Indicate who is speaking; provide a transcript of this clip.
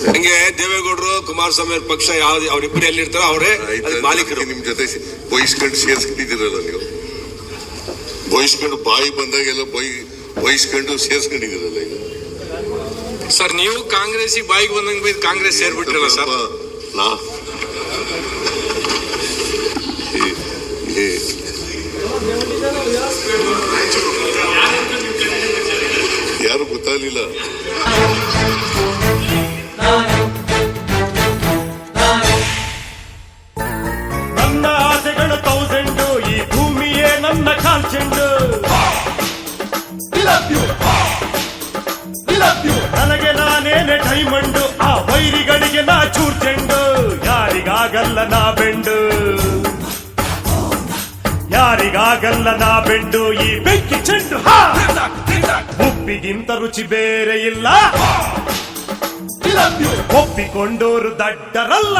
Speaker 1: ಹಂಗೆ ದೇವೇಗೌಡರು ಕುಮಾರಸ್ವಾಮಿ ಅವ್ರ ಪಕ್ಷ ಯಾವ್ದು ಅವ್ರಿಬ್ರು ಎಲ್ಲಿರ್ತಾರೋ ಅವರೇ ಮಾಲೀಕರು.
Speaker 2: ನಿಮ್ ಜೊತೆ ಬಯಸ್ಕೊಂಡು ಸೇರ್ಸ್ಕೊಂಡಿದ್ದೀರಲ್ಲ ನೀವು, ಬಯಸ್ಕೊಂಡು ಬಾಯಿ ಬಂದಾಗೆಲ್ಲ ಬಯಸ್ಕೊಂಡು ಸೇರ್ಸ್ಕೊಂಡಿದ್ದೀರಲ್ಲ ಈಗ.
Speaker 1: ಸರ್ ನೀವು ಕಾಂಗ್ರೆಸ್ ಬಾಯಿಗೆ ಬಂದಂಗೆ ಕಾಂಗ್ರೆಸ್ ಸೇರ್ಬಿಟ್ರಲ್ಲ ಸರ್.
Speaker 2: ಯಾರು ಗೊತ್ತಾಗಲಿಲ್ಲ.
Speaker 3: ನನ್ನ ಆಸೆಗಳು 1000, ಈ ಭೂಮಿಯೇ ನನ್ನ ಕಾಲ್ಚೆಂಡು. ನನಗೆ ನಾನೇನೆ ಡೈಮಂಡು, ಆ ವೈರಿಗಳಿಗೆ ನಾ ಚೂರ್ ಚೆಂಡು. ಯಾರಿಗಾಗಲ್ಲ ನಾ ಬೆಂಡು, ಯಾರಿಗಾಗಲ್ಲ ನಾ ಬೆಂಡು. ಈ ಬೆಂಕಿ ಚೆಂಡು ಉಪ್ಪಿಗಿಂತ ರುಚಿ ಬೇರೆ ಇಲ್ಲ. ಒಪ್ಪಿಕೊಂಡೋರು ದಡ್ಡರಲ್ಲ.